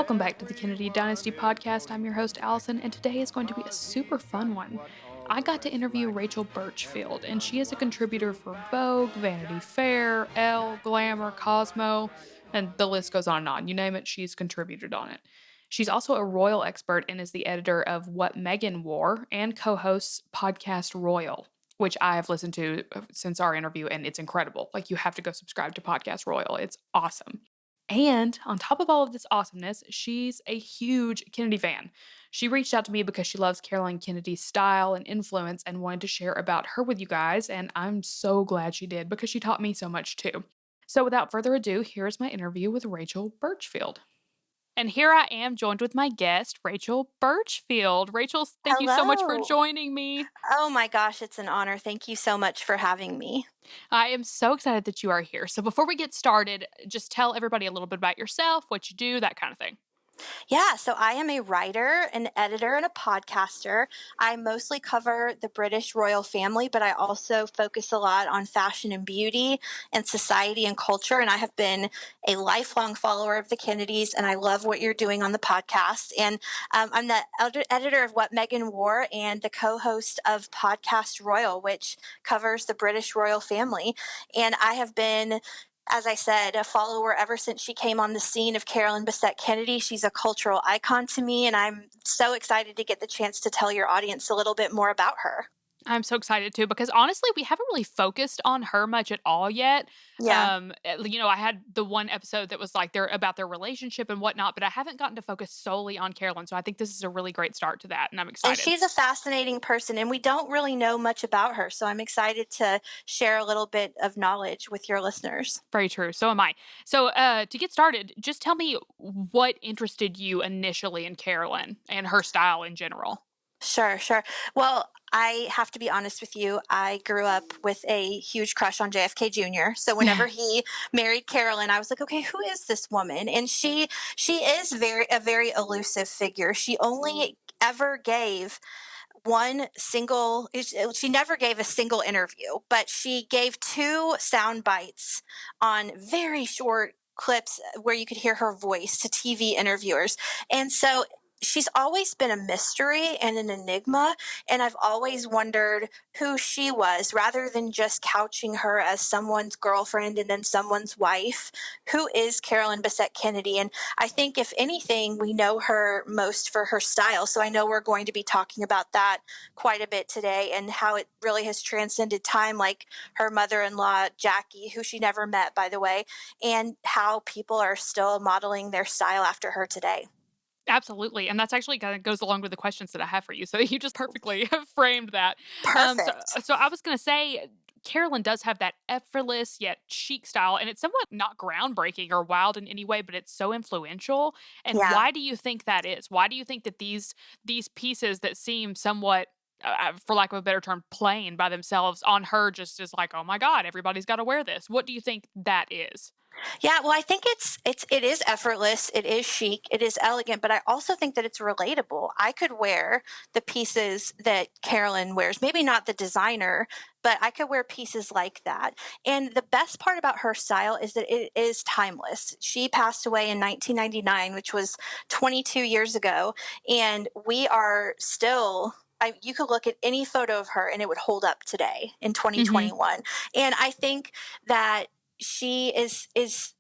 Welcome back to the Kennedy Dynasty podcast. I'm your host, Alyson, and today is going to be a super fun one. I got to interview Rachel Burchfield, and she is a contributor for Vogue, Vanity Fair, Elle, Glamour, Cosmo, and the list goes on and on. You name it, she's contributed on it. She's also a royal expert and is the editor of What Meghan Wore and co-hosts Podcast Royal, which I have listened to since our interview, and it's incredible. Like, you have to go subscribe to Podcast Royal. It's awesome. And on top of all of this awesomeness, she's a huge Kennedy fan. She reached out to me because she loves Carolyns Kennedy's style and influence and wanted to share about her with you guys, and I'm so glad she did because she taught me so much too. So without further ado, here's my interview with Rachel Burchfield. And here I am joined with my guest, Rachel Burchfield. Rachel, thank you so much for Hello. joining me. Oh my gosh, it's an honor. Thank you so much for having me. I am so excited that you are here. So before we get started, just tell everybody a little bit about yourself, what you do, that kind of thing. Yeah, so I am a writer, an editor, and a podcaster. I mostly cover the British royal family, but I also focus a lot on fashion and beauty and society and culture. And I have been a lifelong follower of the Kennedys, and I love what you're doing on the podcast. And I'm the editor of What Meghan Wore and the co-host of Podcast Royal, which covers the British royal family. And I have been, as I said, a follower ever since she came on the scene of Carolyn Bessette-Kennedy. She's a cultural icon to me, and I'm so excited to get the chance to tell your audience a little bit more about her. I'm so excited too because honestly, we haven't really focused on her much at all yet. Yeah. I had the one episode that was like about their relationship and whatnot, but I haven't gotten to focus solely on Carolyn. So I think this is a really great start to that, and I'm And excited. she's a fascinating person, and we don't really know much about her. So I'm excited to share a little bit of knowledge with your listeners. Very true. So am I. So to get started, just tell me what interested you initially in Carolyn and her style in general. Sure. Well, I have to be honest with you. I grew up with a huge crush on JFK Jr. So whenever he married Carolyn, I was like, okay, who is this woman? And she is a very elusive figure. She only ever gave she never gave a single interview, but she gave two sound bites on very short clips where you could hear her voice to TV interviewers. And so she's always been a mystery and an enigma, and I've always wondered who she was rather than just couching her as someone's girlfriend and then someone's wife. Who is Carolyn Bessette-Kennedy? And I think, if anything, we know her most for her style. So I know we're going to be talking about that quite a bit today and how it really has transcended time, like her mother-in-law, Jackie, who she never met, by the way, and how people are still modeling their style after her today. Absolutely. And that's actually kind of goes along with the questions that I have for you. So you just perfectly framed that. Perfect. So I was going to say, Carolyn does have that effortless yet chic style, and it's somewhat not groundbreaking or wild in any way, but it's so influential. And Yeah. why do you think that is? Why do you think that these pieces that seem somewhat, for lack of a better term, plain by themselves on her just is like, oh my God, everybody's got to wear this? What do you think that is? Yeah, well, I think it is effortless, it is chic, it is elegant, but I also think that it's relatable. I could wear the pieces that Carolyn wears, maybe not the designer, but I could wear pieces like that. And the best part about her style is that it is timeless. She passed away in 1999, which was 22 years ago, and we are still, you could look at any photo of her and it would hold up today in 2021. And I think that she is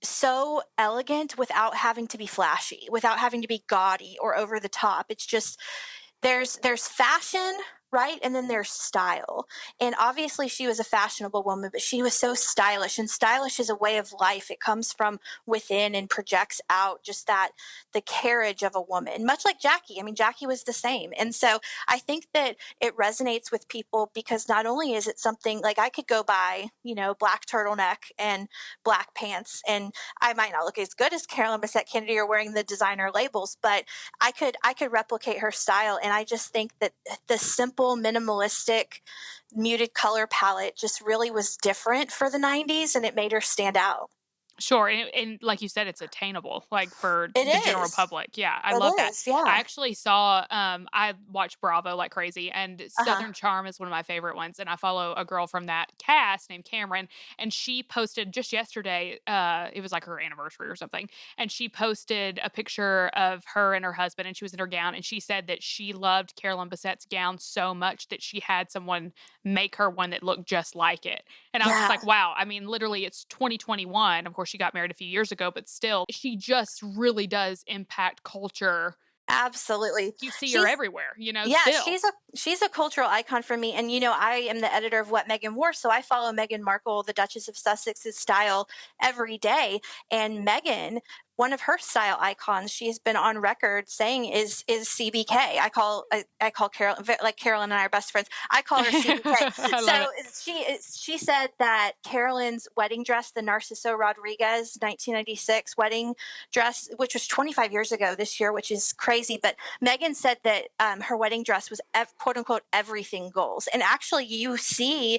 so elegant without having to be flashy, without having to be gaudy or over the top. It's just, there's fashion, right? And then there's style. And obviously she was a fashionable woman, but she was so stylish, and stylish is a way of life. It comes from within and projects out, just that the carriage of a woman, much like Jackie. I mean, Jackie was the same. And so I think that it resonates with people because not only is it something like, I could go buy, black turtleneck and black pants, and I might not look as good as Carolyn Bessette-Kennedy or wearing the designer labels, but I could replicate her style. And I just think that the simple, minimalistic, muted color palette just really was different for the 90s, and it made her stand out. Sure, and like you said, it's attainable, like, for It the general is. public, yeah, I It love that. is. I Yeah. actually saw, I watch Bravo like crazy, and Uh-huh. Southern Charm is one of my favorite ones, and I follow a girl from that cast named Cameron, and she posted just yesterday, it was like her anniversary or something, and she posted a picture of her and her husband, and she was in her gown, and she said that she loved Carolyn Bessette's gown so much that she had someone make her one that looked just like it. And I was just Yeah. like, wow. I mean, literally, it's 2021. Of course, she got married a few years ago, but still, she just really does impact culture. Absolutely. You see her She's everywhere, Yeah, still. she's a cultural icon for me, and I am the editor of What Meghan Wore, so I follow Meghan Markle, the Duchess of Sussex's style every day. And Meghan, one of her style icons, she has been on record saying is CBK. I call Carol, like Carolyn and I are best friends. I call her CBK. I So love it. she said that Carolyn's wedding dress, the Narciso Rodriguez 1996 wedding dress, which was 25 years ago this year, which is crazy, but Meghan said that her wedding dress was quote unquote everything goals. And actually, you see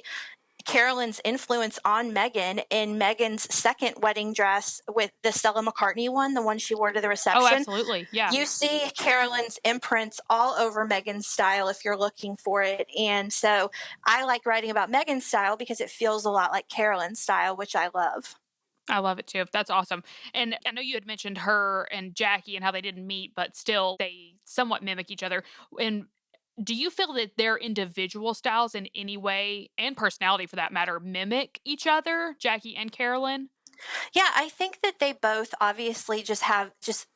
Carolyn's influence on Meghan in Meghan's second wedding dress with the Stella McCartney one, the one she wore to the Oh, reception. absolutely. Yeah. You see Carolyn's imprints all over Meghan's style if you're looking for it. And so I like writing about Meghan's style because it feels a lot like Carolyn's style, which I love. I love it too. That's awesome. And I know you had mentioned her and Jackie and how they didn't meet, but still they somewhat mimic each other. And do you feel that their individual styles in any way, and personality for that matter, mimic each other, Jackie and Carolyn? Yeah, I think that they both obviously just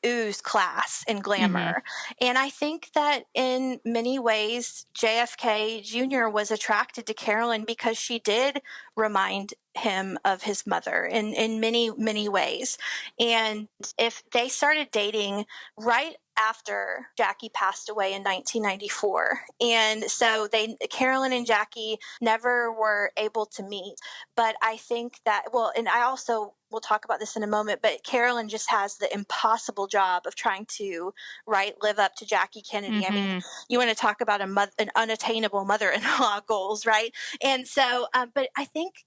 ooze class and Mhm. glamour. And I think that in many ways, JFK Jr. was attracted to Carolyn because she did remind him of his mother in many, many ways. And if they started dating right after Jackie passed away in 1994. And so Carolyn and Jackie never were able to meet. But I think that, well, and I also we'll talk about this in a moment, but Carolyn just has the impossible job of trying to live up to Jackie Kennedy. I mean, Mhm. you want to talk about an unattainable mother-in-law goals, right? And so, but I think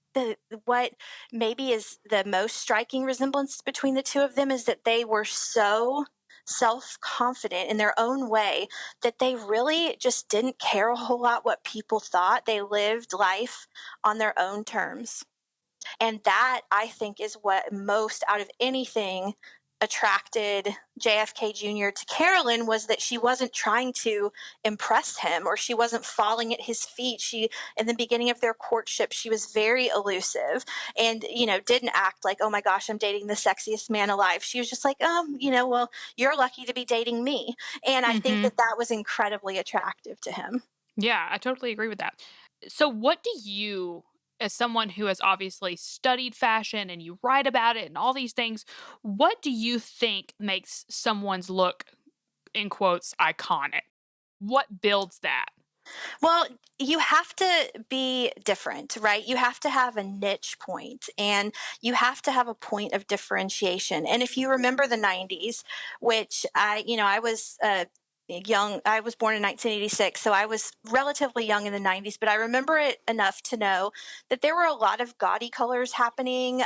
what maybe is the most striking resemblance between the two of them is that they were so self-confident in their own way that they really just didn't care a whole lot what people thought. They lived life on their own terms. And that I think is what most out of anything attracted JFK Jr. to Carolyn, was that she wasn't trying to impress him, or she wasn't falling at his feet. She, in the beginning of their courtship, she was very elusive and, didn't act like, oh my gosh, I'm dating the sexiest man alive. She was just like, well, you're lucky to be dating me. And I think Mhm. that that was incredibly attractive to him. Yeah, I totally agree with that. So what do you, as someone who has obviously studied fashion and you write about it and all these things, what do you think makes someone's look, in quotes, iconic? What builds that? Well, you have to be different, right? You have to have a niche point, and you have to have a point of differentiation. And if you remember the 90s, which I was young, I was born in 1986, so I was relatively young in the 90s, but I remember it enough to know that there were a lot of gaudy colors happening.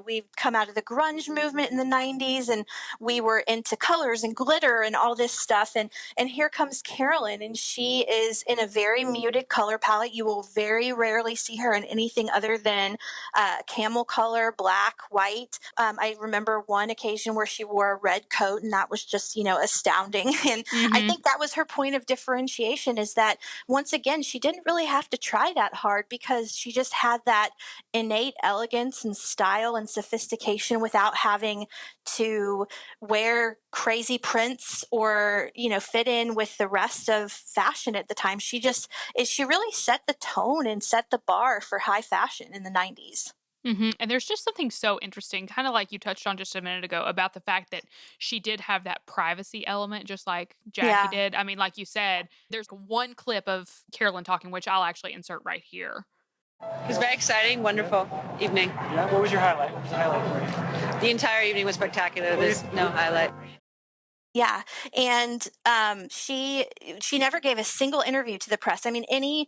We've come out of the grunge movement in the 90s, and we were into colors and glitter and all this stuff. And here comes Carolyn, and she is in a very muted color palette. You will very rarely see her in anything other than camel color, black, white. I remember one occasion where she wore a red coat, and that was just, astounding. And I Mhm. think that was her point of differentiation, is that once again, she didn't really have to try that hard because she just had that innate elegance and style and sophistication without having to wear crazy prints or fit in with the rest of fashion at the time. She really set the tone and set the bar for high fashion in the 90s. Mhm, and there's just something so interesting, kinda like you touched on just a minute ago, about the fact that she did have that privacy element just like Jackie Yeah. did. I mean, like you said, there's one clip of Carolyn talking, which I'll actually insert right here. It was very exciting, wonderful evening. Yeah, what was your highlight? What was the highlight for you? The entire evening was spectacular. There's no highlight. Yeah, and she never gave a single interview to the press. I mean, any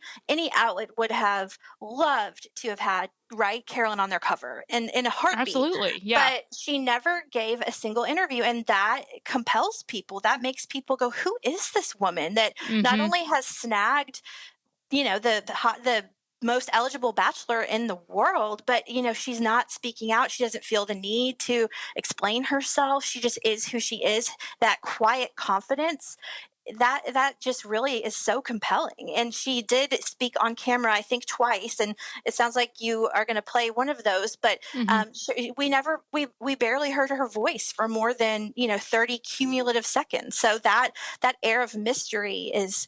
outlet would have loved to have had, right, Carolyn on their cover in a heartbeat, Absolutely. Yeah. but she never gave a single interview, and that compels people. That makes people go, "Who is this woman that not Hmm. only has snagged, the most eligible bachelor in the world, but she's not speaking out. She doesn't feel the need to explain herself. She just is who she is. That quiet confidence, that just really is so compelling. And she did speak on camera, I think twice, and it sounds like you are going to play one of those. But Hmm. we barely heard her voice for more than 30 cumulative seconds. So that air of mystery is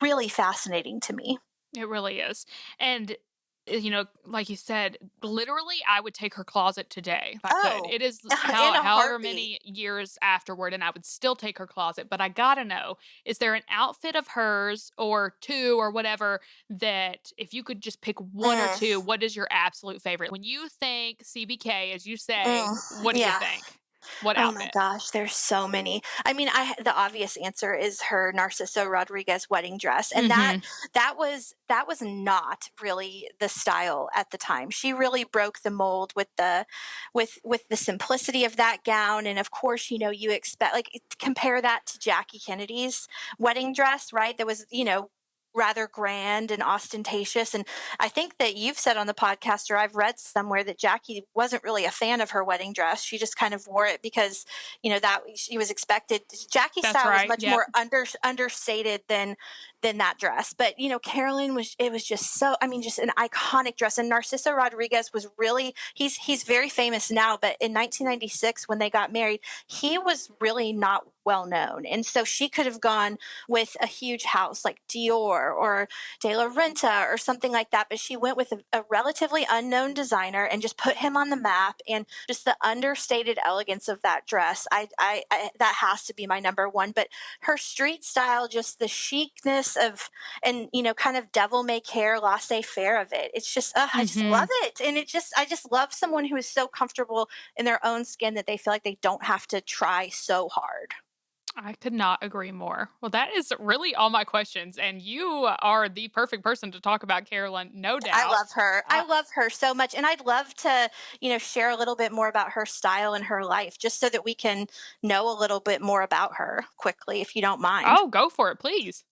really fascinating to me. It really is. And, like you said, literally, I would take her closet today if I could. Oh, It is in a however heartbeat. many years afterward, and I would still take her closet. But I gotta know, is there an outfit of hers or two or whatever that if you could just pick one or Mm, two, what is your absolute favorite? When you think CBK, as you say, mm, what do you yeah. think? What Oh my outfit? gosh, there's so many. I mean, the obvious answer is her Narciso Rodriguez wedding dress, and Hmm. that was not really the style at the time. She really broke the mold with the simplicity of that gown, and of course, you expect, like, compare that to Jackie Kennedy's wedding dress, right? That was rather grand and ostentatious. And I think that you've said on the podcast, or I've read somewhere, that Jackie wasn't really a fan of her wedding dress. She just kind of wore it because that she was expected. Jackie's That's style was right. much Yep. more understated than that dress. But Carolyn was just so, I mean, just an iconic dress. And Narciso Rodriguez was really, he's very famous now, but in 1996 when they got married, he was really not well known. And so she could have gone with a huge house like Dior or De La Renta or something like that. But she went with a relatively unknown designer and just put him on the map. And just the understated elegance of that dress, I that has to be my number one. But her street style, just the chicness of, and kind of devil may care, laissez faire of it. It's just, I just love Hmm. it. And I just love someone who is so comfortable in their own skin that they feel like they don't have to try so hard. I could not agree more. Well, that is really all my questions, and you are the perfect person to talk about Carolyn, no I doubt. love her. I Uh, love her so much. And I'd love to, share a little bit more about her style and her life, just so that we can know a little bit more about her quickly, if you don't mind. oh, go for it, please.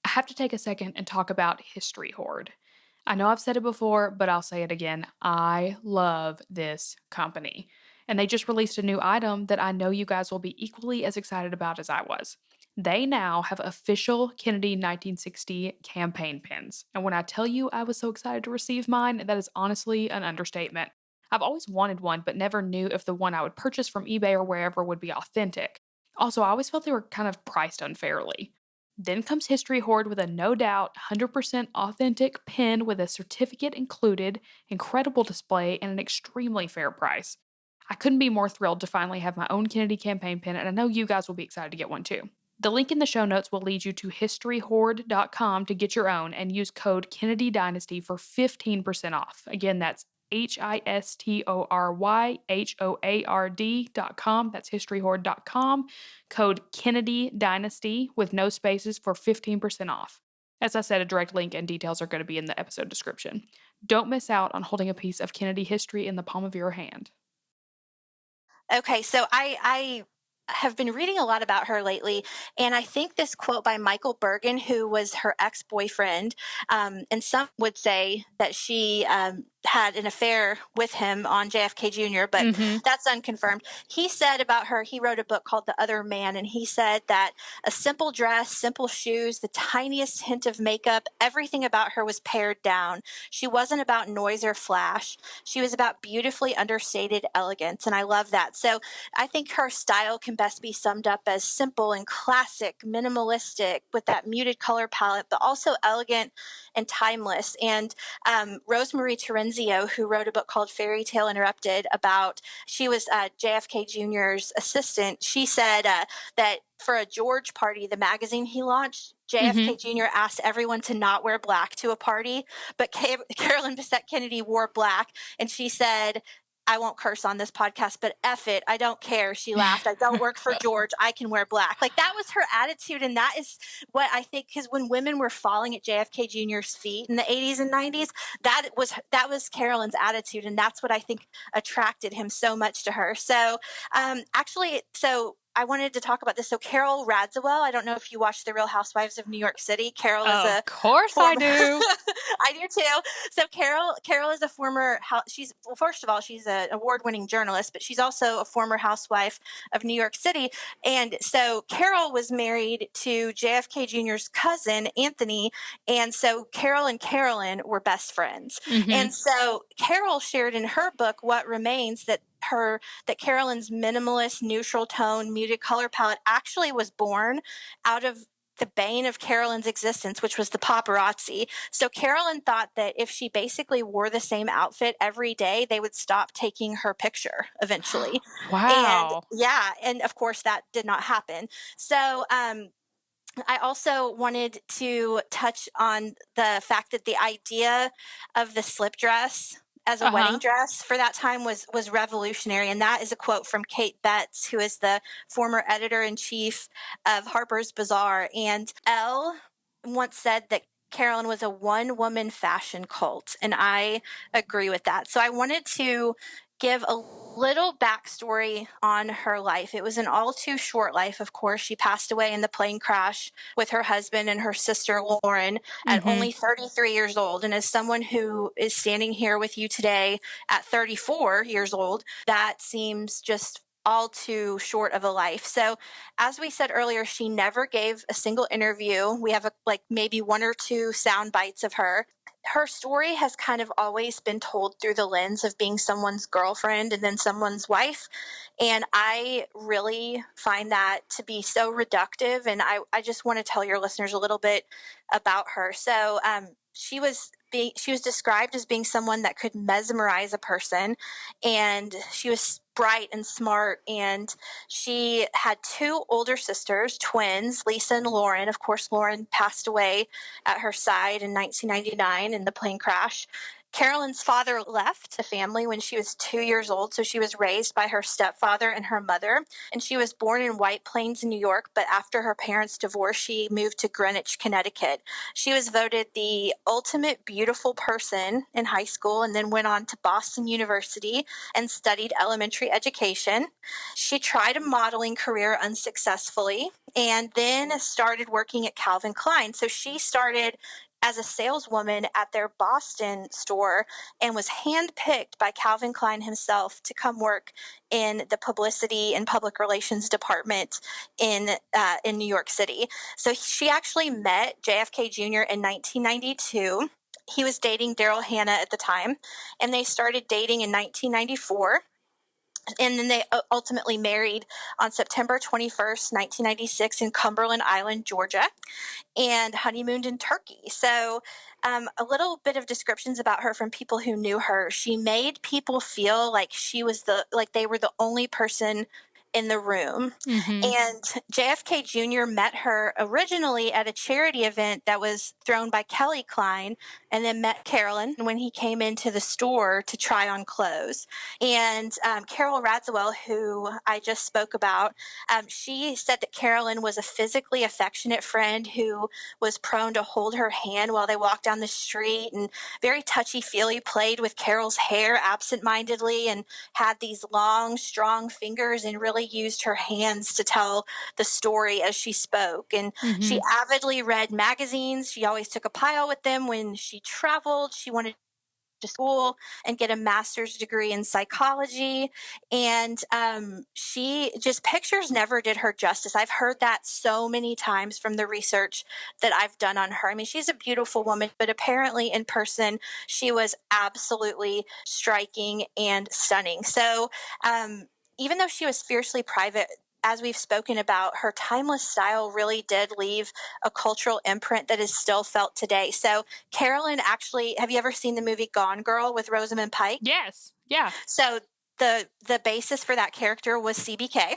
I have to take a second and talk about History Horde. I know I've said it before, but I'll say it again. I love this company. And they just released a new item that I know you guys will be equally as excited about as I was. They now have official Kennedy 1960 campaign pins. And when I tell you I was so excited to receive mine, that is honestly an understatement. I've always wanted one, but never knew if the one I would purchase from eBay or wherever would be authentic. Also, I always felt they were kind of priced unfairly. Then comes History Horde with a no doubt 100% authentic pin with a certificate included, incredible display, and an extremely fair price. I couldn't be more thrilled to finally have my own Kennedy campaign pin, and I know you guys will be excited to get one too. The link in the show notes will lead you to historyhorde.com to get your own and use code Kennedy Dynasty for 15% off. Again, that's historyhord.com. That's historyhorde.com. Code Kennedy Dynasty with no spaces for 15% off. As I said, a direct link and details are going to be in the episode description. Don't miss out on holding a piece of Kennedy history in the palm of your hand. Okay, so I have been reading a lot about her lately, and I think this quote by Michael Bergen, who was her ex-boyfriend, and some would say that she had an affair with him on JFK Jr., but Mm-hmm. that's unconfirmed. He said about her, he wrote a book called The Other Man, and he said that a simple dress, simple shoes, the tiniest hint of makeup, everything about her was pared down. She wasn't about noise or flash. She was about beautifully understated elegance, and I love that. So I think her style can best be summed up as simple and classic, minimalistic, with that muted color palette, but also elegant and timeless. And Rosemarie Terenzio, who wrote a book called Fairy Tale Interrupted about, she was JFK Jr.'s assistant. She said that for a George party, the magazine he launched, Mm-hmm. JFK Jr. asked everyone to not wear black to a party, but Carolyn Bessette-Kennedy wore black, and she said I won't curse on this podcast, but F it. I don't care. She laughed. I don't work for George. I can wear black. Like, that was her attitude. And that is what I think, because when women were falling at JFK Jr.'s feet in the 80s and 90s, that was Carolyn's attitude. And that's what I think attracted him so much to her. So I wanted to talk about this. So Carol Radziwill, I don't know if you watch The Real Housewives of New York City. Carol is a Of course I do. I do too. So Carol is a former, first of all, she's an award-winning journalist, but she's also a former housewife of New York City. And so Carol was married to JFK Jr.'s cousin, Anthony. And so Carol and Carolyn were best friends. Mhm. And so Carol shared in her book, What Remains, that Carolyn's minimalist, neutral tone, muted color palette actually was born out of the bane of Carolyn's existence, which was the paparazzi. So Carolyn thought that if she basically wore the same outfit every day, they would stop taking her picture eventually. Wow. And of course that did not happen. So I also wanted to touch on the fact that the idea of the slip dress as a wedding dress for that time was revolutionary. And that is a quote from Kate Betts, who is the former editor-in-chief of Harper's Bazaar. And Elle once said that Carolyn was a one-woman fashion cult, and I agree with that. So I wanted to give a little backstory on her life. It was an all too short life, of course. She passed away in the plane crash with her husband and her sister, Lauren, at only 33 years old. And as someone who is standing here with you today at 34 years old, that seems just all too short of a life. So as we said earlier, she never gave a single interview. We have maybe one or two sound bites of her. Her story has kind of always been told through the lens of being someone's girlfriend and then someone's wife. And I really find that to be so reductive. And I just want to tell your listeners a little bit about her. So she was described as being someone that could mesmerize a person, and she was bright and smart, and she had two older sisters, twins, Lisa and Lauren. Of course, Lauren passed away at her side in 1999 in the plane crash. Carolyn's father left the family when she was 2 years old, so she was raised by her stepfather and her mother. And she was born in White Plains, New York, but after her parents' divorce, she moved to Greenwich, Connecticut. She was voted the ultimate beautiful person in high school and then went on to Boston University and studied elementary education. She tried a modeling career unsuccessfully and then started working at Calvin Klein. So she started as a saleswoman at their Boston store and was handpicked by Calvin Klein himself to come work in the publicity and public relations department in New York City. So she actually met JFK Jr. in 1992. He was dating Daryl Hannah at the time, and they started dating in 1994. And then they ultimately married on September 21st, 1996 in Cumberland Island, Georgia, and honeymooned in Turkey. So a little bit of descriptions about her from people who knew her. She made people feel like they were the only person in the room. And JFK Jr. met her originally at a charity event that was thrown by Kelly Klein, and then met Carolyn when he came into the store to try on clothes. And Carol Radziwill, who I just spoke about, she said that Carolyn was a physically affectionate friend who was prone to hold her hand while they walked down the street, and very touchy-feely, played with Carol's hair absentmindedly, and had these long, strong fingers, and really used her hands to tell the story as she spoke. And she avidly read magazines. She always took a pile with them when she traveled. She wanted to school and get a master's degree in psychology. And pictures never did her justice. I've heard that so many times from the research that I've done on her. I mean, she's a beautiful woman, but apparently in person, she was absolutely striking and stunning. So even though she was fiercely private, as we've spoken about, her timeless style really did leave a cultural imprint that is still felt today. So Carolyn actually, have you ever seen the movie Gone Girl with Rosamund Pike? Yes. Yeah. So the basis for that character was CBK.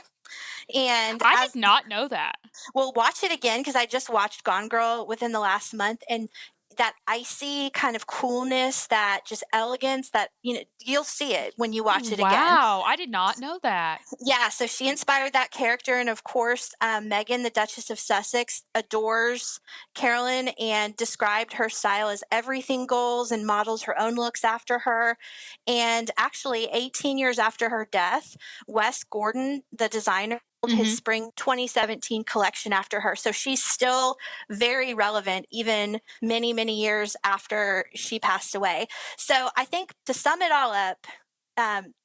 And I did not know that. Well, watch it again, because I just watched Gone Girl within the last month, and that icy kind of coolness, that just elegance that, you'll see it when you watch it again. Wow, I did not know that. Yeah, so she inspired that character. And of course, Meghan, the Duchess of Sussex, adores Carolyn and described her style as everything goals and models her own looks after her. And actually, 18 years after her death, Wes Gordon, the designer, his spring 2017 collection after her. So she's still very relevant, even many, many years after she passed away. So I think to sum it all up,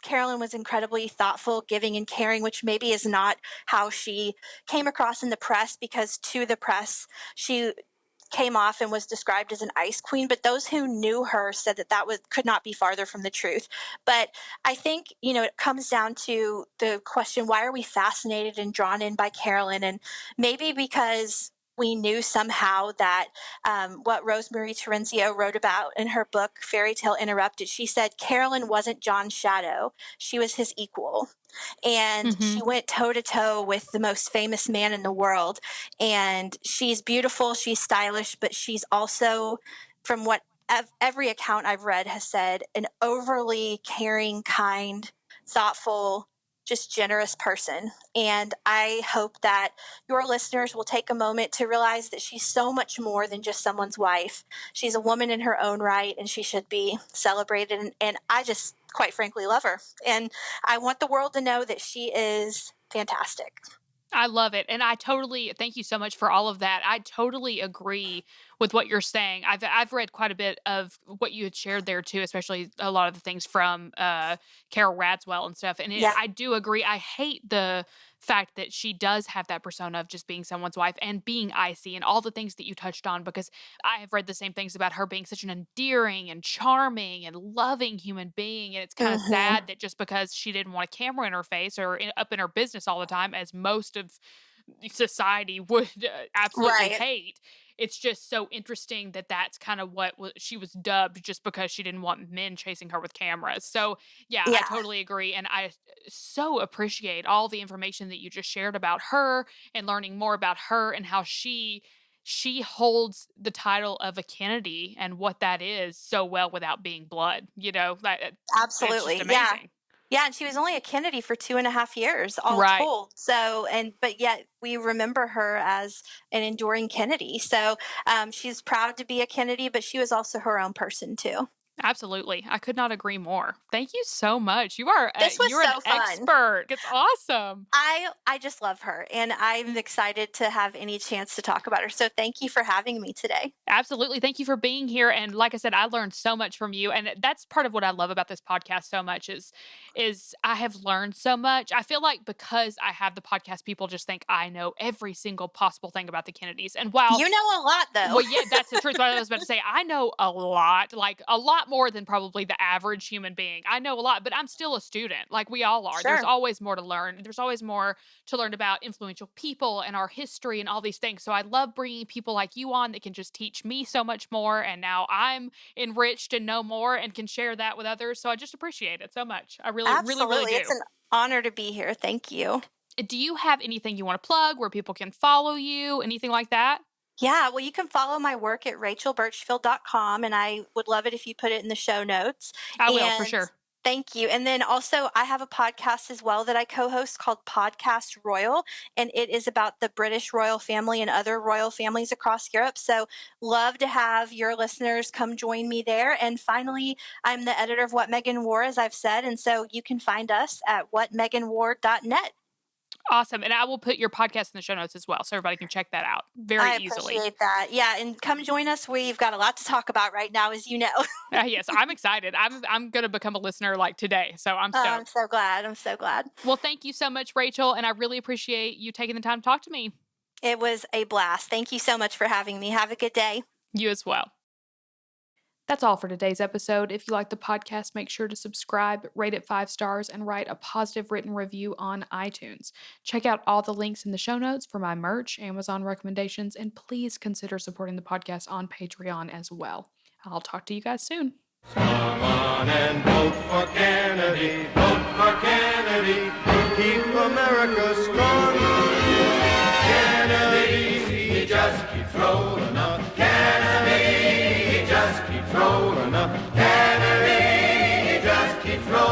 Carolyn was incredibly thoughtful, giving, and caring, which maybe is not how she came across in the press, because to the press, she came off and was described as an ice queen, but those who knew her said that could not be farther from the truth. But I think, it comes down to the question, why are we fascinated and drawn in by Carolyn? And maybe because we knew somehow that what Rosemary Terenzio wrote about in her book, Fairy Tale Interrupted, she said Carolyn wasn't John's shadow. She was his equal. And she went toe to toe with the most famous man in the world. And she's beautiful, she's stylish, but she's also, from what every account I've read has said, an overly caring, kind, thoughtful, just generous person. And I hope that your listeners will take a moment to realize that she's so much more than just someone's wife. She's a woman in her own right, and she should be celebrated. And I just, quite frankly, love her. And I want the world to know that she is fantastic. I love it. And thank you so much for all of that. I totally agree with what you're saying. I've read quite a bit of what you had shared there too, especially a lot of the things from Carol Radswell and stuff. And I do agree. I hate the fact that she does have that persona of just being someone's wife and being icy and all the things that you touched on, because I have read the same things about her being such an endearing and charming and loving human being. And it's kind of sad that just because she didn't want a camera in her face or up in her business all the time, as most of society would absolutely hate, it's just so interesting that that's kind of what she was dubbed, just because she didn't want men chasing her with cameras. So yeah, I totally agree. And I so appreciate all the information that you just shared about her and learning more about her and how she holds the title of a Kennedy and what that is so well without being blood, Absolutely. It's just amazing. Yeah, and she was only a Kennedy for 2.5 years, all told. So, but yet we remember her as an enduring Kennedy. So she's proud to be a Kennedy, but she was also her own person too. Absolutely. I could not agree more. Thank you so much. You're so an fun. expert. It's awesome. I just love her, and I'm excited to have any chance to talk about her. So thank you for having me today. Absolutely. Thank you for being here. And like I said, I learned so much from you. And that's part of what I love about this podcast so much is I have learned so much. I feel like because I have the podcast, people just think I know every single possible thing about the Kennedys. And while you know a lot, though. Well, yeah, that's the truth. What I was about to say, I know a lot, like a lot more than probably the average human being. I know a lot, but I'm still a student, like we all are. Sure. There's always more to learn. There's always more to learn about influential people and our history and all these things. So I love bringing people like you on that can just teach me so much more. And now I'm enriched and know more and can share that with others. So I just appreciate it so much. I really, Absolutely. really, really do. It's an honor to be here. Thank you. Do you have anything you want to plug where people can follow you? Anything like that? Yeah, well, you can follow my work at rachelburchfield.com, and I would love it if you put it in the show notes. I will, for sure. Thank you. And then also, I have a podcast as well that I co-host called Podcast Royal, and it is about the British royal family and other royal families across Europe. So love to have your listeners come join me there. And finally, I'm the editor of What Meghan Wore, as I've said, and so you can find us at whatmeghanwore.net. Awesome. And I will put your podcast in the show notes as well, so everybody can check that out very easily. I appreciate that. Yeah, and come join us. We've got a lot to talk about right now, as you know. Yes, I'm excited. I'm going to become a listener like today, so I'm stoked. I'm so glad. I'm so glad. Well, thank you so much, Rachel, and I really appreciate you taking the time to talk to me. It was a blast. Thank you so much for having me. Have a good day. You as well. That's all for today's episode. If you like the podcast, make sure to subscribe, rate it 5 stars, and write a positive written review on iTunes. Check out all the links in the show notes for my merch, Amazon recommendations, and please consider supporting the podcast on Patreon as well. I'll talk to you guys soon. Come on and vote for Kennedy, vote for Kennedy, keep America strong. Kennedy, he just keeps rolling up. Kennedy. on. Kennedy, he just keeps rolling